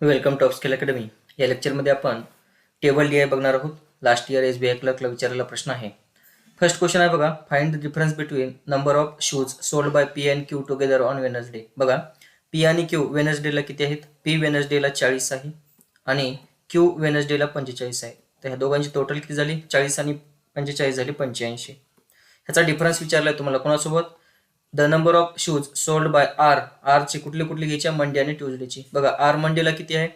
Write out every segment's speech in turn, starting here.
Welcome top skill academy. या लेक्चरमध्ये आपण टेबल डी आय बघणार आहोत. लास्ट इयर SBI क्लर्कला विचारलेला प्रश्न आहे. फर्स्ट क्वेश्चन आहे बघा, find the difference between number of shoes sold by P and Q together on Wednesday. बघा, पी आणि क्यू वेनसडेला किती आहेत? पी वेनसडेला 40 आहे आणि क्यू वेनसडेला 45 आहे. तर ह्या दोघांची टोटल किती झाली? 40 आणि 45 झाली 85. ह्याचा डिफरन्स विचारलाय तुम्हाला कोणासोबत? The number of shoes sold by R ची कुठली कुठली घ्यायची? मंडे आणि ट्युजडेची. बघा, आर मंडेला किती आहे?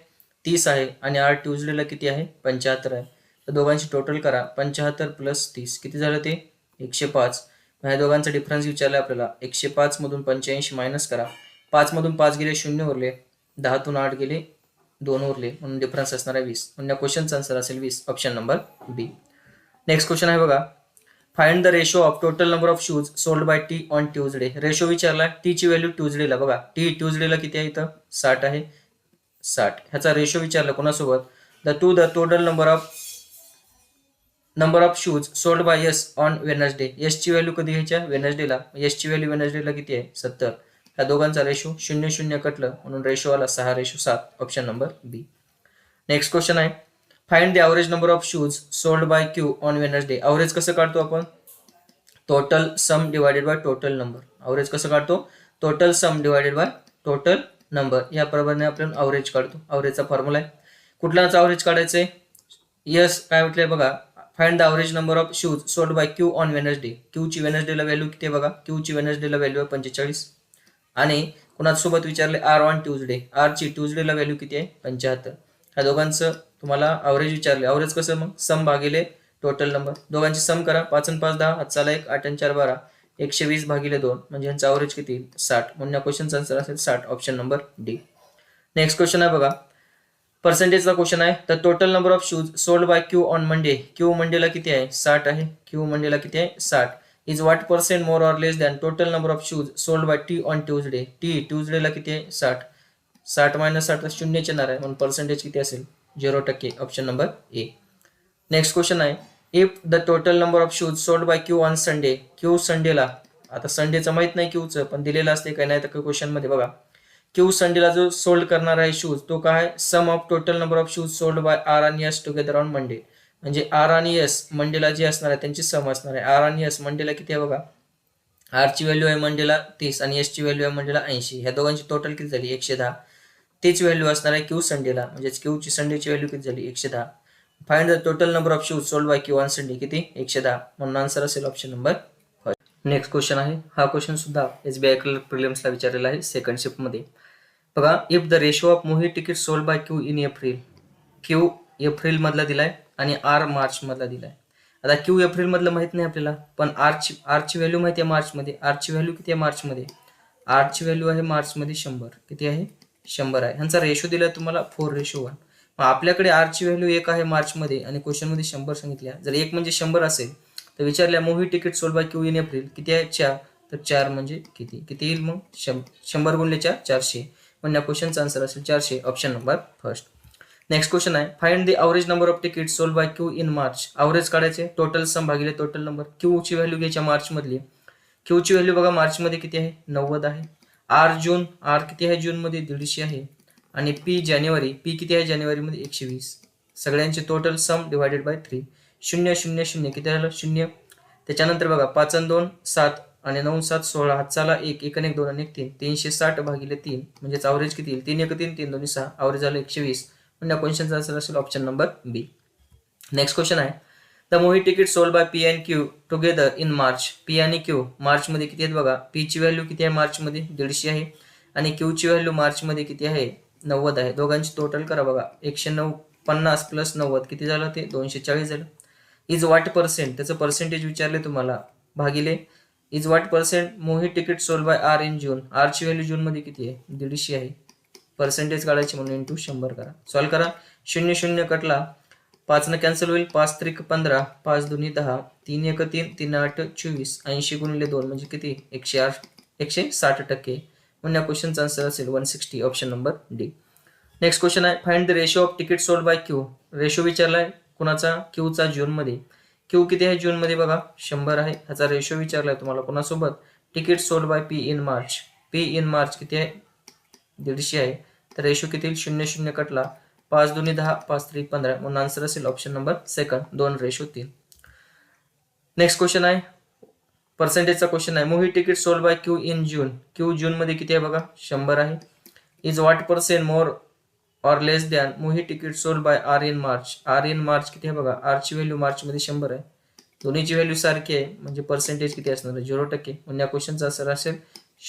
30 आहे आणि आर ट्युजडेला किती आहे? 75 आहे. तर दोघांची टोटल करा, 75 प्लस 30 किती झालं? ते 105. ह्या दोघांचा डिफरन्स विचारला आपल्याला. 105 मधून 85 मायनस करा. 5 मधून 5 गेले 0 उरले, 10 तून 8 गेले 2 उरले, म्हणून डिफरन्स असणार आहे 20. म्हणून या क्वेश्चनचा आन्सर असेल 20, ऑप्शन नंबर बी. नेक्स्ट क्वेश्चन आहे बघा, find the ratio of total number of shoes sold by T on Tuesday. Ratio विचारला, टी ची व्हॅल्यू ट्यूजडेला. बघा, टी ट्यूजडेला किती आहे? इथं 60 आहे. 60 ह्याचा रेशो विचारला कोणासोबत? The total number of shoes sold by S on Wednesday. S ची व्हॅल्यू कधी घ्यायच्या? वेनसडेला. एस ची व्हॅल्यू वेनसडेला किती आहे? 70. ह्या दोघांचा रेशो 0-0 कटलं, म्हणून रेशो आला 6:7, ऑप्शन नंबर बी. नेक्स्ट क्वेश्चन आहे, find the average number of shoes sold by Q on Wednesday. Average कसं काढतो आपण? Total sum divided by total number. Average कसं काढतो? Total sum divided by total number. या प्रमाणे आपण ॲव्हरेज काढतो. ॲव्हरेजचा फॉर्म्युला आहे. कुठलाच ॲव्हरेज काढायचंय? यस, काय म्हटलंय बघा, find the average number of shoes sold by Q on Wednesday. Q ची वेनसडेला व्हॅल्यू किती आहे? बघा, क्यू ची वेनसडेला व्हॅल्यू आहे 45 आणि कुणासोबत विचारले? R on Tuesday. आर ची ट्यूजडेला व्हॅल्यू किती आहे? 75. ह्या दोघांचं तुम्हाला ॲव्हरेज विचारले. ॲव्हरेज कसं? मग सम भागिले टोटल नंबर. दोघांची सम करा. 5 आणि 5 10, हातचाला 1, 8 आणि 4 12, 120 भागिले 2, म्हणजे यांचं ॲव्हरेज किती? 60. म्हणून या क्वेश्चनचा आन्सर असेल 60, option number D. Next question आहे बघा, पर्सेंटेजचा क्वेश्चन आहे. तर total number of shoes sold by Q on Monday. Q मंडेला किती आहे? 60 आहे. क्यू मंडेला किती आहे? 60. Is what percent more or less than total number of shoes sold by T on Tuesday. T ट्यूजडेला किती आहे? 60. 60 मायनस 60 शून्यच येणार आहे, म्हणून पर्सेंटेज किती असेल? 0%, option number A. Next question आहे, if the total number of shoes sold by Q on Sunday. Q संडेला, आता संडेचं माहित नाही क्यूचं, पण दिलेलं असते काय नाही तर क्वेश्चन मध्ये बघा, क्यू संडेला जो सोल्ड करणार आहे शूज तो काय? Sum of total number of shoes sold by R आणि एस टुगेदर ऑन मंडे. म्हणजे आर आणि एस मंडेला जे असणार आहे त्यांची सम असणार आहे. आर आणि एस मंडेला किती आहे बघा, आर ची व्हॅल्यू आहे मंडेला 30 आणि एस ची व्हॅल्यू आहे मंडेला 80. ह्या दोघांची टोटल किती झाली? 110. तीच व्हॅल्यू असणार आहे क्यू संडेला, म्हणजे क्यू ची संडेची व्हॅल्यू किती झाली? 110. Find the total number of shoes sold by Q on Sunday. किती? 110. म्हणून आन्सर असेल option number first. Next question आहे, हा क्वेश्चन सुद्धा SBI प्रिलिम्सला विचारलेला आहे सेकंड शिफ्ट मध्ये. बघा, if the ratio of movie ticket sold by Q in April. Q April मधला दिलाय आणि आर मार्च मधला दिलाय. आता क्यू एप्रिल मधलं माहित नाही आपल्याला, पण आरची व्हॅल्यू माहिती आहे मार्च मध्ये. आरची व्हॅल्यू किती आहे मार्च मध्ये? आरची व्हॅल्यू आहे मार्च मध्ये 100. किती आहे? 100 आहे. ह्यांचा रेशो दिलाय तुम्हाला 4:1. मग आपल्याकडे आरची व्हॅल्यू 1 आहे मार्च मध्ये आणि क्वेश्चन मध्ये 100 सांगितल्या. जर 1 म्हणजे 100 असेल तर विचारल्या movie ticket sold by Q in April किती आहे? 4. तर 4 म्हणजे किती? किती येईल मग? 100 गुणिले 4, 400. पण या क्वेश्चनचा आन्सर असेल 400, option number first. Next question आहे, find the average number of ticket sold by Q in March. Average काढायचे, टोटल सम भागिले टोटल नंबर. क्यू ची व्हॅल्यू घ्यायच्या मार्च मधली. क्यू ची व्हॅल्यू बघा मार्च मध्ये किती आहे? 90 आहे. आर जून, आर किती आहे जून मध्ये? 150 आहे. आणि पी जानेवारी, पी किती आहे जानेवारी मध्ये? 120. सगळ्यांचे टोटल सम डिवायडेड बाय 3. 0 0 0 किती झालं? 0. त्याच्यानंतर बघा 5 आणि 2 7 आणि 9 7 16, हातचाला 1 1 आणि 1 2 आणि 1 3, 360 भागिले 3, म्हणजेच ॲव्हरेज किती येईल? 3 1 3 3 2 6, ॲव्हरेज झालं 120. म्हणजे क्वेश्चनचा आन्सर असेल ऑप्शन नंबर बी. नेक्स्ट क्वेश्चन आहे, the movie ticket sold by P and Q together in March. P आणि क्यू मार्च मध्ये किती आहेत बघा. पी ची व्हॅल्यू किती आहे मार्च मध्ये? 150 आहे. आणि क्यू ची व्हॅल्यू मार्च मध्ये किती आहे? 90 आहे. दोघांची टोटल करा बघा, 150 प्लस 90 किती झालं? ते 240 झालं. इज व्हॉट पर्सेंट, त्याचं पर्सेंटेज विचारले तुम्हाला, भागिले is what percent movie ticket sold by R in June. R ची व्हॅल्यू जून मध्ये किती आहे? 150 आहे. पर्सेंटेज काढायची म्हणून इंटू 100 करा. सॉल्व करा. 0 0 कटला, 5 न कॅन्सल होईल. 5 3 15, 5 2 10, 3 1 3, 3 8 24, 80 गुणिले 2 म्हणजे किती? 160%. म्हणून या क्वेश्चनचा आन्सर असेल 160, option number D. Next question आहे, find the ratio of ticket sold by Q. Ratio विचारलाय कुणाचा? क्यूचा जून मध्ये. क्यू किती आहे जून मध्ये बघा? 100 आहे. ह्याचा रेशो विचारलाय तुम्हाला कोणासोबत? Ticket sold by P in March. P in March किती आहे? 150 आहे. तर रेशो किती येईल 0 0 कटला 5 2 10 5 3 15 म्हणून आन्सर असेल option number second 2:3. Next question आहे पर्सेंटेजचा क्वेश्चन आहे. Movie ticket sold by Q in June. Q June मध्ये किती आहे बघा 100 आहे. Is what percent more or less than movie ticket sold by R in March. R in March किती आहे बघा, आर ची व्हॅल्यू मार्च मध्ये 100 आहे. दोन्हीची व्हॅल्यू सारखी आहे म्हणजे पर्सेंटेज किती असणार 0%. म्हणून या क्वेश्चनचा आन्सर असेल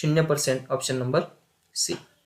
0% ऑप्शन नंबर सी.